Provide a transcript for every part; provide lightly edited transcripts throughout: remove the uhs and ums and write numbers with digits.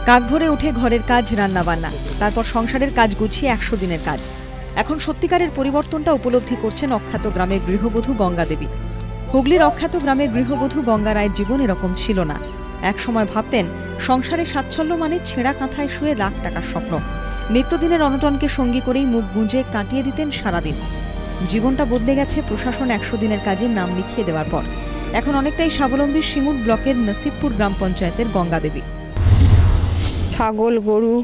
কাক ভরে ওঠে ঘরের কাজ, রান্নাবান্না, তারপর সংসারের কাজ গুছিয়ে 100 দিনের কাজ। এখন সত্যিকারের পরিবর্তনটা উপলব্ধি করছেন অখ্যাত গ্রামের গৃহবধূ গঙ্গা দেবী। হুগলির অখ্যাত গ্রামের গৃহবধূ গঙ্গা রায়ের জীবন এরকম ছিল না। একসময় ভাবতেন সংসারে সাচ্ছল্য মানে ছেঁড়া কাঁথায় শুয়ে লাখ টাকার স্বপ্ন। নিত্যদিনের অনটনকে সঙ্গী করেই মুখ গুঁজে কাটিয়ে দিতেন সারাদিন। জীবনটা বদলে গেছে প্রশাসন 100 দিনের কাজে নাম লিখিয়ে দেওয়ার পর। এখন অনেকটাই স্বাবলম্বী সিঙ্গুর ব্লকের নসিবপুর গ্রাম পঞ্চায়েতের গঙ্গা দেবী। ছাগল গরু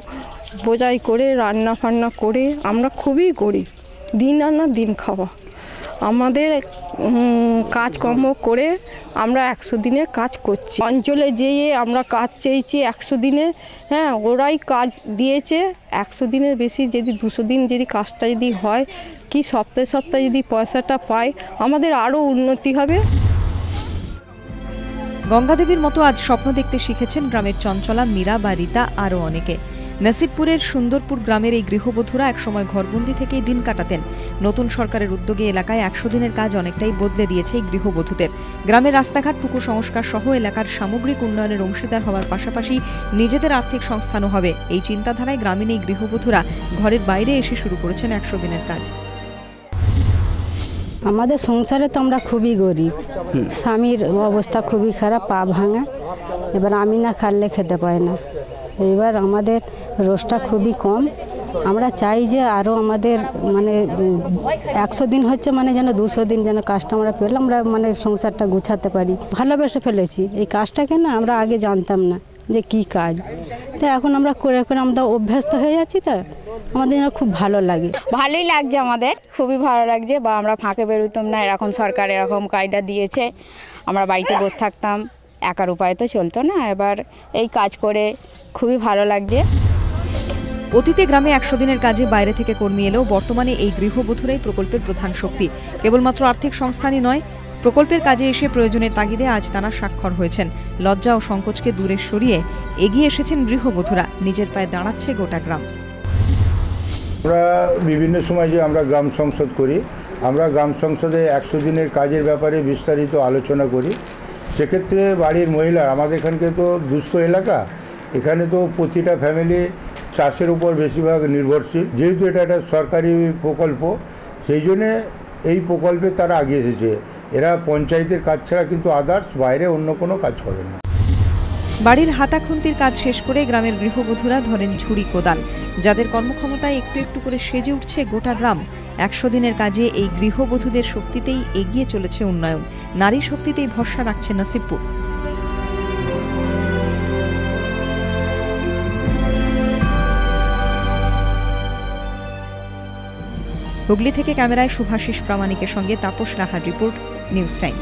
বোঝাই করে রান্না ফান্না করে আমরা খুবই করি, দিন আনা দিন খাওয়া। আমাদের কাজকর্ম করে আমরা 100 দিনের কাজ করছি। অঞ্চলে যেয়ে আমরা কাজ চেয়েছি 100 দিনে, হ্যাঁ ওরাই কাজ দিয়েছে। 100 দিনের বেশি যদি 200 দিন যদি কাজটা যদি হয়, কি সপ্তাহে সপ্তাহে যদি পয়সাটা পাই, আমাদের আরও উন্নতি হবে। গঙ্গা দেবীর মতো আজ স্বপ্ন দেখতে শিখেছেন গ্রামের চঞ্চলা, মীরা বা রীতা, আরও অনেকে। নসিবপুরের সুন্দরপুর গ্রামের এই গৃহবধূরা একসময় ঘরবন্দি থেকেই দিন কাটাতেন। নতুন সরকারের উদ্যোগে এলাকায় 100 দিনের কাজ অনেকটাই বদলে দিয়েছে এই গৃহবধূদের। গ্রামের রাস্তাঘাট, পুকুর সংস্কার সহ এলাকার সামগ্রিক উন্নয়নের অংশীদার হওয়ার পাশাপাশি নিজেদের আর্থিক সংস্থানও হবে, এই চিন্তাধারায় গ্রামীণ এই গৃহবধূরা ঘরের বাইরে এসে শুরু করেছেন 100 দিনের কাজ। আমাদের সংসারে তো আমরা খুবই গরিব, স্বামীর অবস্থা খুবই খারাপ, পা ভাঙা, এবার আমি না খাটলে খেতে পাই না। এবার আমাদের রোজটা খুবই কম। আমরা চাই যে আরও আমাদের মানে 100 দিন হচ্ছে মানে যেন 200 দিন যেন কাজটা আমরা পেলে আমরা মানে সংসারটা গুছাতে পারি। ভালোবেসে ফেলেছি এই কাজটাকে, না আমরা আগে জানতাম না যে কি কাজ, তো এখন আমরা করে করে আমরা অভ্যস্ত হয়ে যাচ্ছি, তো আমাদের খুব ভালো লাগে। ভালোই লাগছে, আমাদের খুবই ভালো লাগছে। বা আমরা ফাঁকে বেরোতাম না, এরকম সরকার এরকম কাজটা দিয়েছে, আমরা বাড়িতে বসে থাকতাম, একার উপায় তো চলতো না। এবার এই কাজ করে খুবই ভালো লাগছে। অতীতে গ্রামে 100 দিনের কাজে বাইরে থেকে কর্মী এলেও বর্তমানে এই গৃহবধূরাই প্রকল্পের প্রধান শক্তি। কেবলমাত্র আর্থিক সংস্থানই নয়, প্রকল্পের কাজে এসে প্রয়োজনের তাগিদে আজ তারা স্বাক্ষর হয়েছেন। লজ্জা ও সংকোচকে দূরে সরিয়ে এগিয়ে এসেছেন গৃহবধূরা। নিজের পায়ে দাঁড়াচ্ছে গোটা গ্রাম। আমরা বিভিন্ন সময় যে আমরা গ্রাম সংসদ করি, আমরা গ্রাম সংসদে 100 দিনের কাজের ব্যাপারে বিস্তারিত আলোচনা করি। সেক্ষেত্রে বাড়ির মহিলা, আমাদের এখানকে তো দুস্থ এলাকা, এখানে তো প্রতিটা ফ্যামিলি চাষের উপর বেশিরভাগ নির্ভরশীল। যেহেতু এটা একটা সরকারি প্রকল্প, সেই জন্যে এই প্রকল্পে তারা এগিয়ে এসেছে। এরা পঞ্চায়েতের কাজ ছাড়া কিন্তু আদার্স বাইরে অন্য কোনো কাজ করে না। বাড়ির হাতাখুন্তির কাজ শেষ করে গ্রামের গৃহবধূরা ধরেন ঝুড়ি কোদাল, যাদের কর্মক্ষমতায় একটু একটু করে সেজে উঠছে গোটা গ্রাম। 100 দিনের কাজে এই গৃহবধূদের শক্তিতেই এগিয়ে চলেছে উন্নয়ন, নারী শক্তিতেই ভরসা রাখছে নসিবপুর। হুগলি থেকে ক্যামেরায় শুভাশিস প্রামাণিকের সঙ্গে তাপস রাহার রিপোর্ট, নিউজ টাইম।